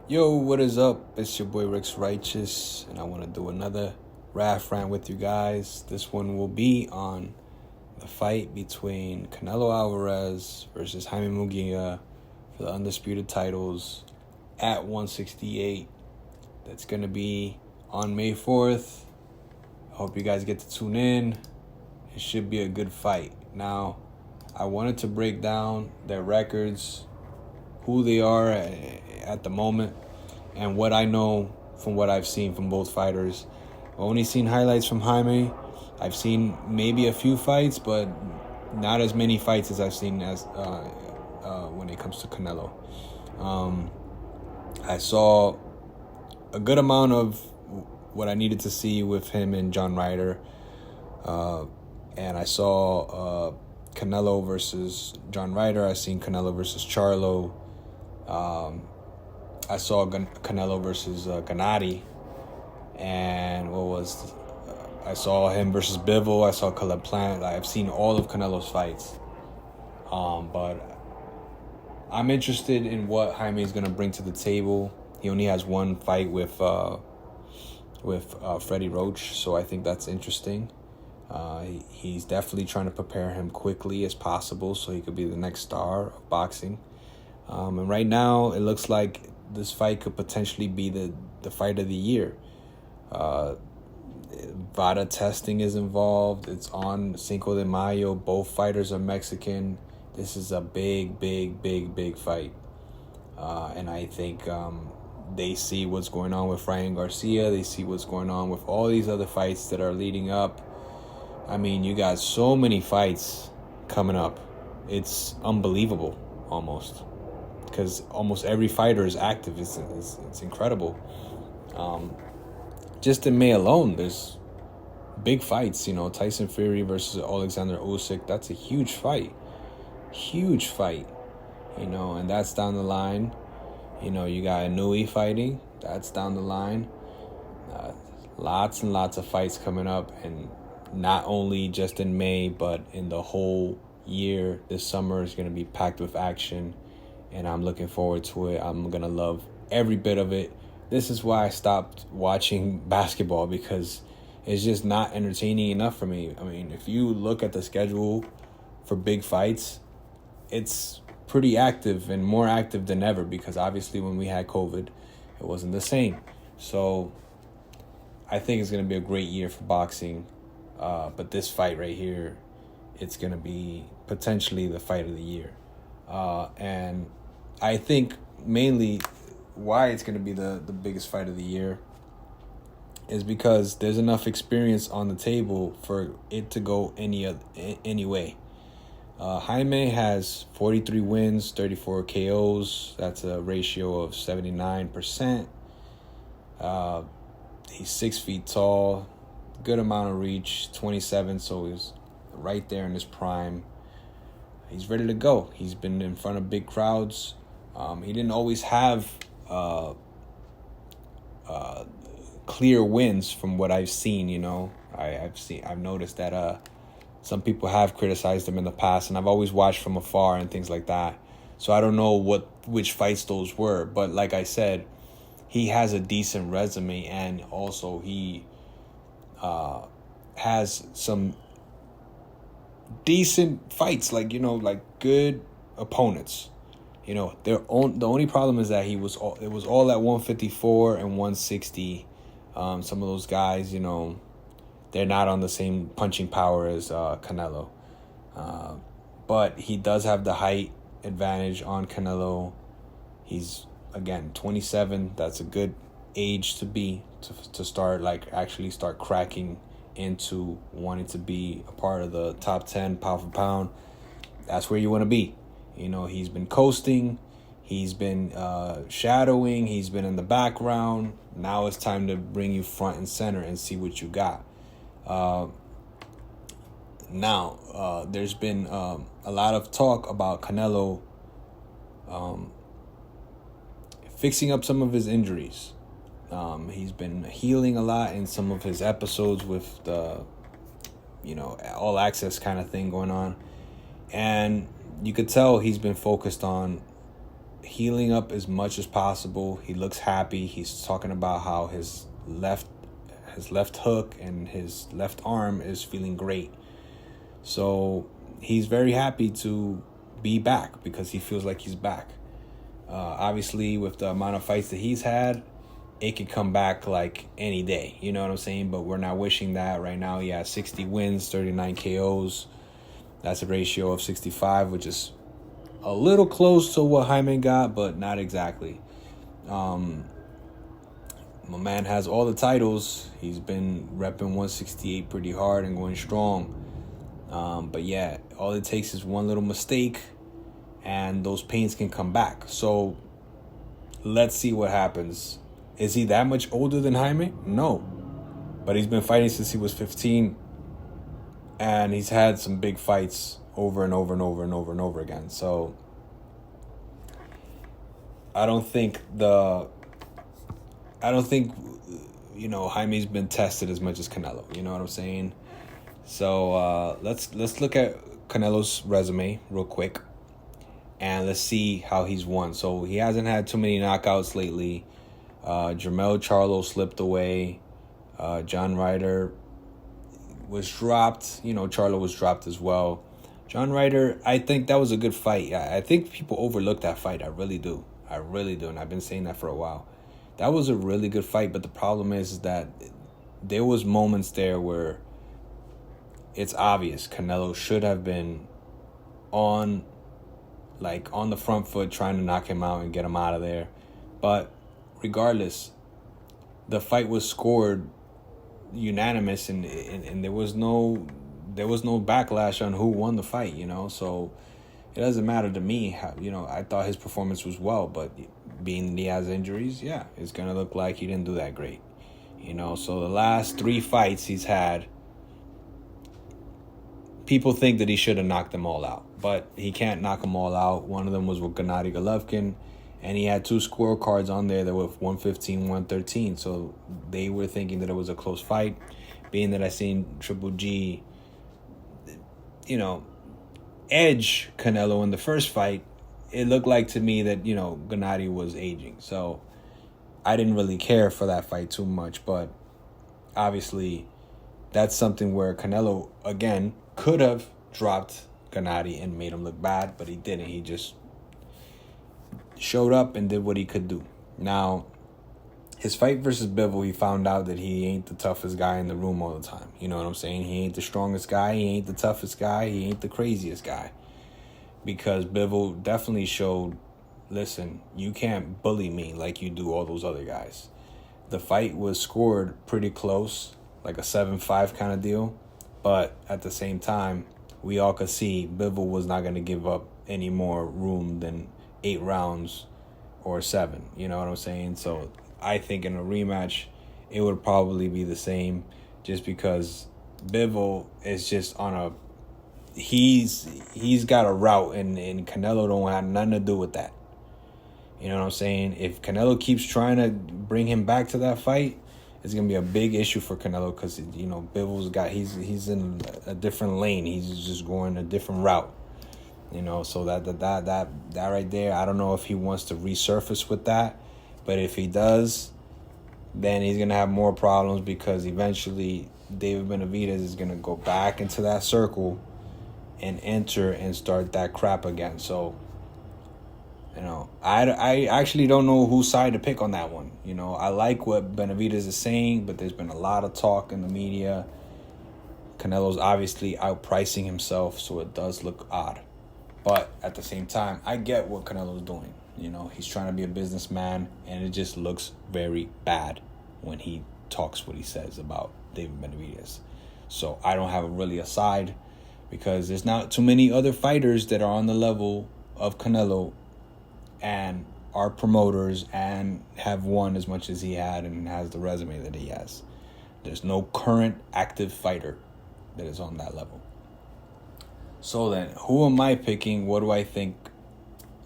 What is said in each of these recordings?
Yo, what is up? It's your boy Rick's Righteous, and I want to do another raf rant with you guys. This one will be on the fight between Canelo Alvarez versus Jaime Munguia for the undisputed titles at 168. That's going to be on May 4th. I hope you guys get to tune in. It should be a good fight. Now, I wanted to break down their records, who they are at the moment, and what I know from what I've seen from both fighters. I've only seen highlights from Jaime. I've seen maybe a few fights, but not as many fights as I've seen as when it comes to Canelo. I saw a good amount of what I needed to see with him and John Ryder, and I saw Canelo versus John Ryder. I seen Canelo versus Charlo. I saw Canelo versus Gennady, and I saw him versus Bivol. I saw Caleb Plant. I've seen all of Canelo's fights, but I'm interested in what Jaime is gonna bring to the table. He only has one fight with Freddie Roach, so I think that's interesting. He's definitely trying to prepare him quickly as possible so he could be the next star of boxing. And right now, it looks like this fight could potentially be the fight of the year. VADA testing is involved. It's on Cinco de Mayo. Both fighters are Mexican. This is a big fight. And I think they see what's going on with Ryan Garcia. They see what's going on with all these other fights that are leading up. I mean, you got so many fights coming up. It's unbelievable, almost. Because almost every fighter is active. It's incredible. Just in May alone, there's big fights. Tyson Fury versus Alexander Usyk. That's a huge fight. And that's down the line. You got Inui fighting. That's down the line. Lots and lots of fights coming up. And not only just in May, but in the whole year. This summer is going to be packed with action. And I'm looking forward to it. I'm going to love every bit of it. This is why I stopped watching basketball, because it's just not entertaining enough for me. I mean, if you look at the schedule for big fights, it's pretty active and more active than ever, because obviously when we had COVID, it wasn't the same. So I think it's going to be a great year for boxing. But this fight right here, it's going to be potentially the fight of the year. And I think mainly why it's going to be the biggest fight of the year is because there's enough experience on the table for it to go any way. Jaime has 43 wins, 34 KOs. That's a ratio of 79%. He's 6 feet tall, good amount of reach, 27, so he's right there in his prime. He's ready to go. He's been in front of big crowds. He didn't always have clear wins from what I've seen. I've noticed that some people have criticized him in the past, and I've always watched from afar and things like that. So I don't know which fights those were, but like I said, he has a decent resume, and also he has some decent fights, like good opponents. The only problem is that it was all at 154 and 160. Some of those guys, they're not on the same punching power as Canelo. But he does have the height advantage on Canelo. He's, again, 27. That's a good age to start, actually start cracking into wanting to be a part of the top 10 pound for pound. That's where you want to be. He's been coasting. He's been shadowing. He's been in the background. Now it's time to bring you front and center and see what you got. There's been a lot of talk about Canelo fixing up some of his injuries. He's been healing a lot in some of his episodes with the, all access kind of thing going on. And you could tell he's been focused on healing up as much as possible. He looks happy. He's talking about how his left hook and his left arm is feeling great. So he's very happy to be back because he feels like he's back. Obviously, with the amount of fights that he's had, it could come back like any day. You know what I'm saying? But we're not wishing that right now. He has 60 wins, 39 KOs. That's a ratio of 65, which is a little close to what Jaime got, but not exactly. My man has all the titles. He's been repping 168 pretty hard and going strong. But yeah, all it takes is one little mistake and those pains can come back. So let's see what happens. Is he that much older than Jaime? No. But he's been fighting since he was 15. And he's had some big fights over and over and over and over and over again. So I don't think Jaime's been tested as much as Canelo. You know what I'm saying? So let's look at Canelo's resume real quick, and let's see how he's won. So he hasn't had too many knockouts lately. Jermell Charlo slipped away. John Ryder was dropped. Charlo was dropped as well. John Ryder, I think that was a good fight. I think people overlook that fight. I really do. And I've been saying that for a while. That was a really good fight, but the problem is that there was moments there where it's obvious Canelo should have been on the front foot trying to knock him out and get him out of there. But regardless, the fight was scored unanimous and there was no backlash on who won the fight, so it doesn't matter to me how, I thought his performance was well, but being that he has injuries, yeah, it's gonna look like he didn't do that great, so the last 3 fights he's had, people think that he should have knocked them all out, but he can't knock them all out. One of them was with Gennady Golovkin, and he had 2 scorecards on there that were 115, 113. So they were thinking that it was a close fight. Being that I seen Triple G, edge Canelo in the first fight, it looked like to me that, Gennady was aging. So I didn't really care for that fight too much. But obviously that's something where Canelo, again, could have dropped Gennady and made him look bad, but he didn't. He just showed up and did what he could do. Now, his fight versus Bivol, he found out that he ain't the toughest guy in the room all the time. You know what I'm saying? He ain't the strongest guy. He ain't the toughest guy. He ain't the craziest guy. Because Bivol definitely showed, listen, you can't bully me like you do all those other guys. The fight was scored pretty close, like a 7-5 kind of deal. But at the same time, we all could see Bivol was not going to give up any more room than 8 rounds or 7. You know what I'm saying? So I think in a rematch, it would probably be the same, just because Bivol is just on a he's got a route, and Canelo don't have nothing to do with that. You know what I'm saying? If Canelo keeps trying to bring him back to that fight, it's gonna be a big issue for Canelo, because Bivol's got he's in a different lane. He's just going a different route. So that right there, I don't know if he wants to resurface with that, but if he does, then he's gonna have more problems, because eventually David Benavidez is gonna go back into that circle and enter and start that crap again. So I actually don't know whose side to pick on that one. I like what Benavidez is saying, but there's been a lot of talk in the media. Canelo's obviously outpricing himself, so it does look odd. But at the same time, I get what Canelo's doing. He's trying to be a businessman, and it just looks very bad when he talks what he says about David Benavidez. So I don't have really a side, because there's not too many other fighters that are on the level of Canelo and are promoters and have won as much as he had and has the resume that he has. There's no current active fighter that is on that level. So then, who am I picking? What do I think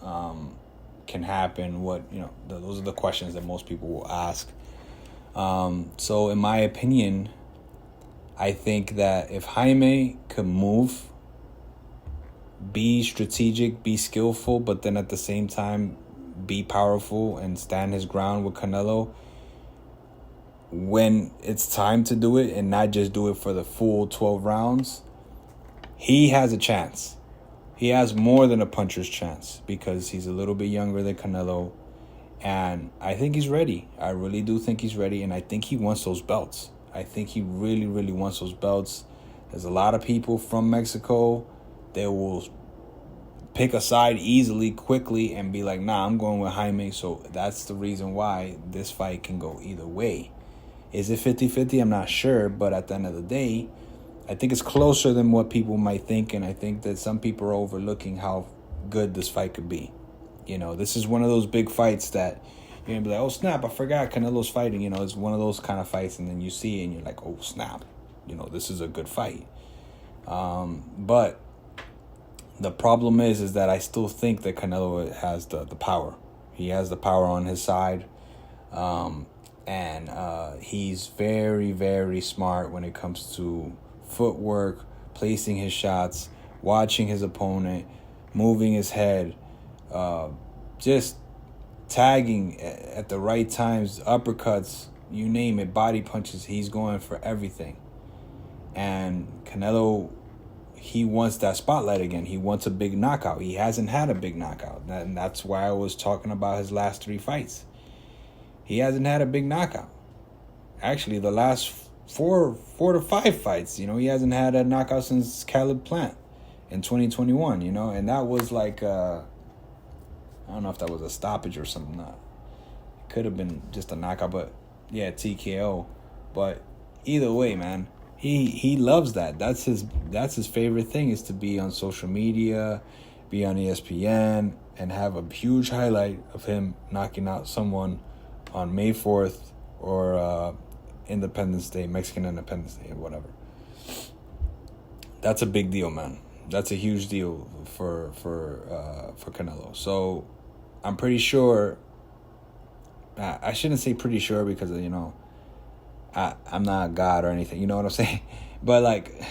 can happen? Those are the questions that most people will ask. So in my opinion, I think that if Jaime could move, be strategic, be skillful, but then at the same time be powerful and stand his ground with Canelo when it's time to do it and not just do it for the full 12 rounds, he has a chance. He has more than a puncher's chance because he's a little bit younger than Canelo. And I think he's ready. I really do think he's ready. And I think he wants those belts. I think he really, really wants those belts. There's a lot of people from Mexico that will pick a side easily, quickly, and be like, nah, I'm going with Jaime. So that's the reason why this fight can go either way. Is it 50-50? I'm not sure. But at the end of the day, I think it's closer than what people might think. And I think that some people are overlooking how good this fight could be. You know, this is one of those big fights that you're going to be like, oh, snap, I forgot Canelo's fighting. You know, it's one of those kind of fights. And then you see it and you're like, oh, snap. You know, this is a good fight. But the problem is that I still think that Canelo has the power. He has the power on his side. And he's very, very smart when it comes to footwork, placing his shots, watching his opponent, moving his head, just tagging at the right times, uppercuts, you name it, body punches. He's going for everything. And Canelo, he wants that spotlight again. He wants a big knockout. He hasn't had a big knockout. And that's why I was talking about his last 3 fights. He hasn't had a big knockout. Actually, the last four to five fights, you know, he hasn't had a knockout since Caleb Plant in 2021, you know. And that was like, I don't know if that was a stoppage or something. It could have been just a knockout, but yeah, TKO. But either way, man, he loves that. That's his favorite thing, is to be on social media, be on ESPN, and have a huge highlight of him knocking out someone on May 4th or Independence Day, Mexican Independence Day, or whatever. That's a big deal, man. That's a huge deal for Canelo. So I'm pretty sure. I shouldn't say pretty sure because, you know, I'm not God or anything. You know what I'm saying? But like,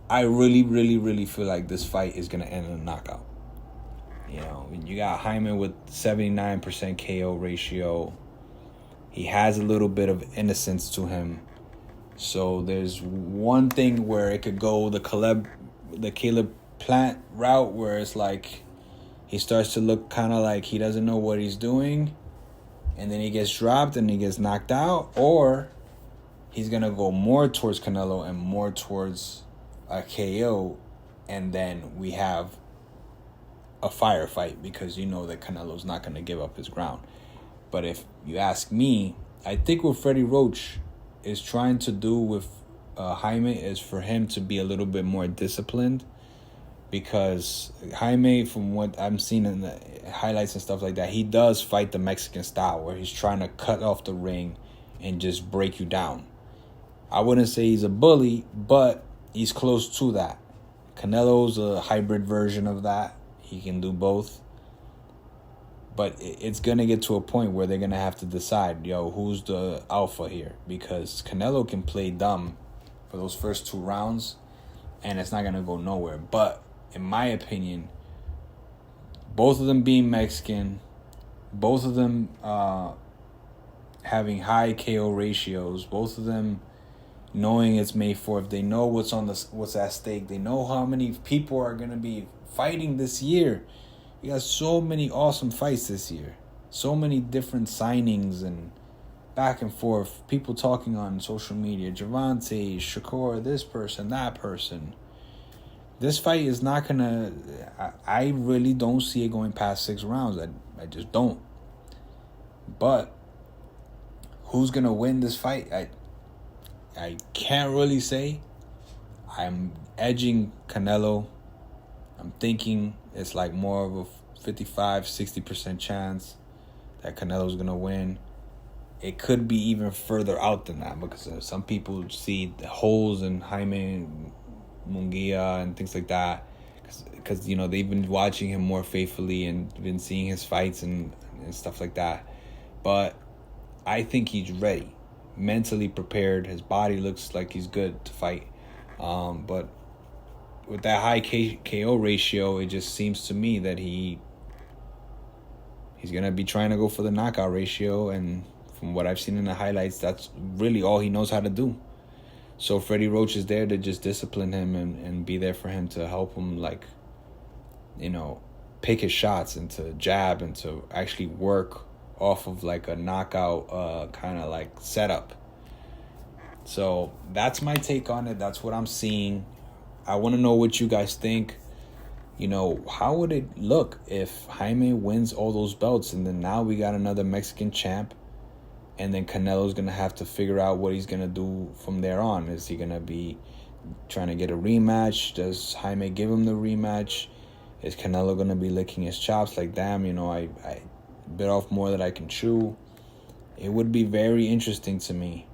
I really, really, really feel like this fight is gonna end in a knockout. You know, you got Jaime with 79% KO ratio. He has a little bit of innocence to him. So there's one thing where it could go the Caleb Plant route, where it's like he starts to look kind of like he doesn't know what he's doing, and then he gets dropped and he gets knocked out, or he's going to go more towards Canelo and more towards a KO, and then we have a firefight because you know that Canelo's not going to give up his ground. But if you ask me, I think what Freddie Roach is trying to do with Jaime is for him to be a little bit more disciplined, because Jaime, from what I'm seeing in the highlights and stuff like that, he does fight the Mexican style where he's trying to cut off the ring and just break you down. I wouldn't say he's a bully, but he's close to that. Canelo's a hybrid version of that. He can do both. But it's going to get to a point where they're going to have to decide, who's the alpha here? Because Canelo can play dumb for those first 2 rounds, and it's not going to go nowhere. But in my opinion, both of them being Mexican, both of them having high KO ratios, both of them knowing it's May 4th, they know what's at stake. They know how many people are going to be fighting this year. We got so many awesome fights this year. So many different signings and back and forth. People talking on social media. Gervonta, Shakur, this person, that person. This fight is not going to... I really don't see it going past 6 rounds. I just don't. But who's going to win this fight? I can't really say. I'm edging Canelo. I'm thinking it's like more of a 55-60% chance that Canelo's going to win. It could be even further out than that, because some people see the holes in Jaime Munguia and things like that, because they've been watching him more faithfully and been seeing his fights and stuff like that. But I think he's ready, mentally prepared. His body looks like he's good to fight. But with that high KO ratio, it just seems to me that he He's going to be trying to go for the knockout ratio, and from what I've seen in the highlights, that's really all he knows how to do. So Freddie Roach is there to just discipline him and be there for him to help him, like, pick his shots and to jab and to actually work off of like a knockout kind of like setup. So that's my take on it. That's what I'm seeing. I want to know what you guys think. How would it look if Jaime wins all those belts and then now we got another Mexican champ, and then Canelo's going to have to figure out what he's going to do from there on? Is he going to be trying to get a rematch? Does Jaime give him the rematch? Is Canelo going to be licking his chops like, damn, I bit off more than I can chew? It would be very interesting to me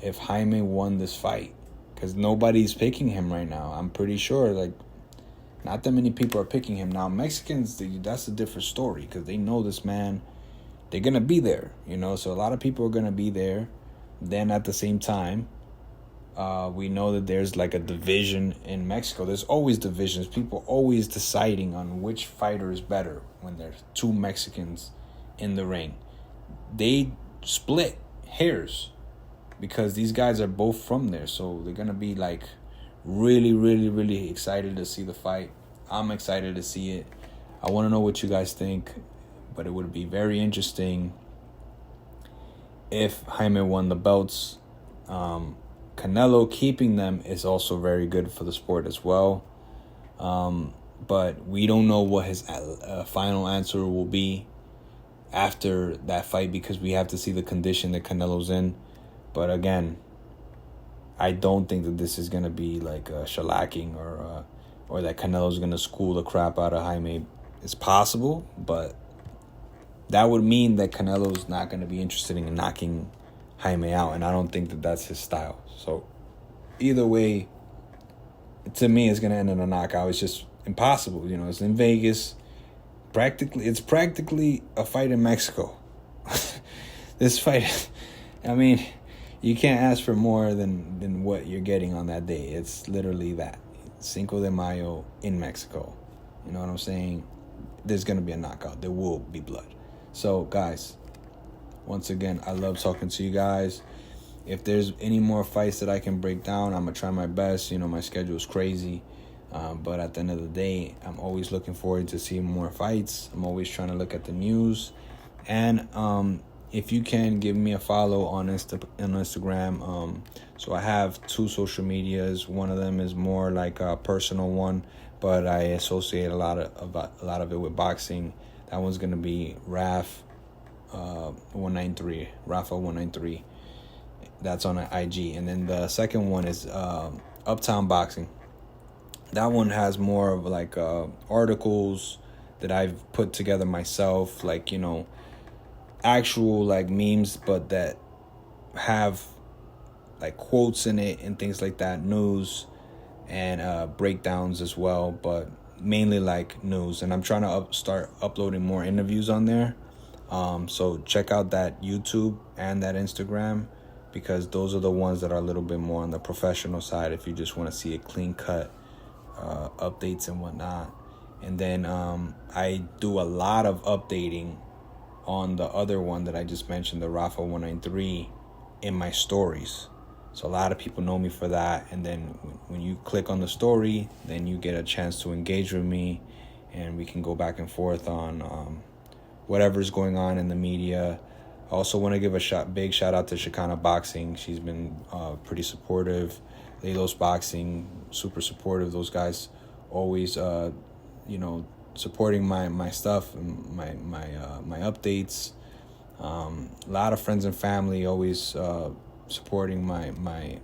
if Jaime won this fight, because nobody's picking him right now. I'm pretty sure, like, not that many people are picking him. Now, Mexicans, that's a different story, because they know this man. They're going to be there, so a lot of people are going to be there. Then at the same time, we know that there's like a division in Mexico. There's always divisions. People always deciding on which fighter is better when there's two Mexicans in the ring. They split hairs because these guys are both from there. So they're going to be like really, really, really excited to see the fight. I'm excited to see it. I want to know what you guys think, but it would be very interesting if Jaime won the belts. Canelo keeping them is also very good for the sport as well. But we don't know what his final answer will be after that fight, because we have to see the condition that Canelo's in. But again, I don't think that this is going to be like a shellacking or that Canelo's going to school the crap out of Jaime. It's possible, but that would mean that Canelo's not going to be interested in knocking Jaime out, and I don't think that that's his style. So either way, to me, it's going to end in a knockout. It's just impossible. It's in Vegas. It's practically a fight in Mexico. This fight, I mean, you can't ask for more than what you're getting on that day. It's literally that. Cinco de Mayo in Mexico. You know what I'm saying? There's going to be a knockout. There will be blood. So, guys, once again, I love talking to you guys. If there's any more fights that I can break down, I'm going to try my best. My schedule is crazy. But at the end of the day, I'm always looking forward to seeing more fights. I'm always trying to look at the news. And if you can, give me a follow on Instagram. So I have 2 social medias. One of them is more like a personal one, but I associate a lot of it with boxing. That one's going to be Raf 193, Rafa 193. That's on IG. And then the second one is Uptown Boxing. That one has more of like articles that I've put together myself, like, actual like memes, but that have like quotes in it and things like that, news and breakdowns as well, but mainly like news. And I'm trying to start uploading more interviews on there. So check out that YouTube and that Instagram, because those are the ones that are a little bit more on the professional side if you just want to see a clean cut updates and whatnot. And then I do a lot of updating on the other one that I just mentioned, the Rafa 193, in my stories. So a lot of people know me for that. And then when you click on the story, then you get a chance to engage with me, and we can go back and forth on whatever's going on in the media. I also want to give a big shout out to Chicana Boxing. She's been pretty supportive. Lelos Boxing, super supportive. Those guys always, supporting my stuff and my updates. A lot of friends and family always supporting my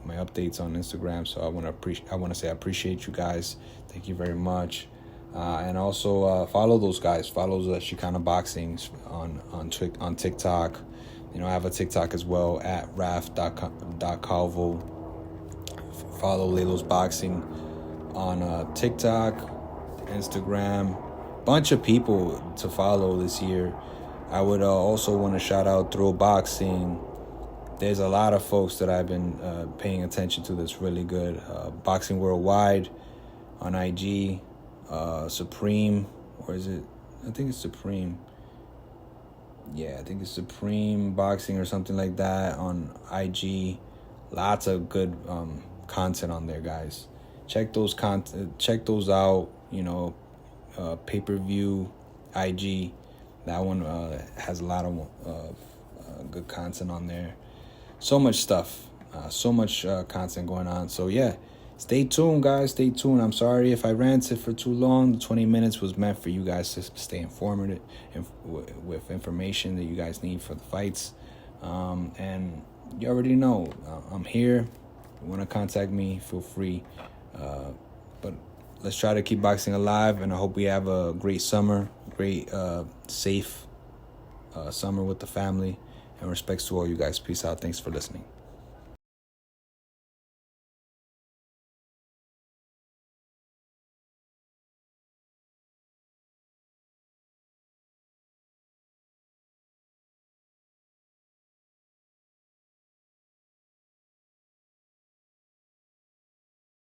updates on Instagram. So I want to say I appreciate you guys. Thank you very much. And also follow those guys. Follow the Chicana Boxing on TikTok. I have a TikTok as well at raf.calvo. Follow Lelos Boxing on TikTok, Instagram. Bunch of people to follow this year. I would also want to shout out Throw Boxing. There's a lot of folks that I've been paying attention to that's really good. Boxing Worldwide on IG. Supreme, or is it? I think it's Supreme. Yeah, I think it's Supreme Boxing or something like that on IG. Lots of good content on there, guys. Check those check those out. Pay-per-view IG. That one has a lot of good content on there. So much stuff. So much content going on. So yeah, stay tuned, guys. Stay tuned. I'm sorry if I ranted for too long. The 20 minutes was meant for you guys to stay informative with information that you guys need for the fights. And you already know I'm here. If you want to contact me, feel free. But let's try to keep boxing alive, and I hope we have a great summer, great, safe summer with the family. And respects to all you guys. Peace out. Thanks for listening.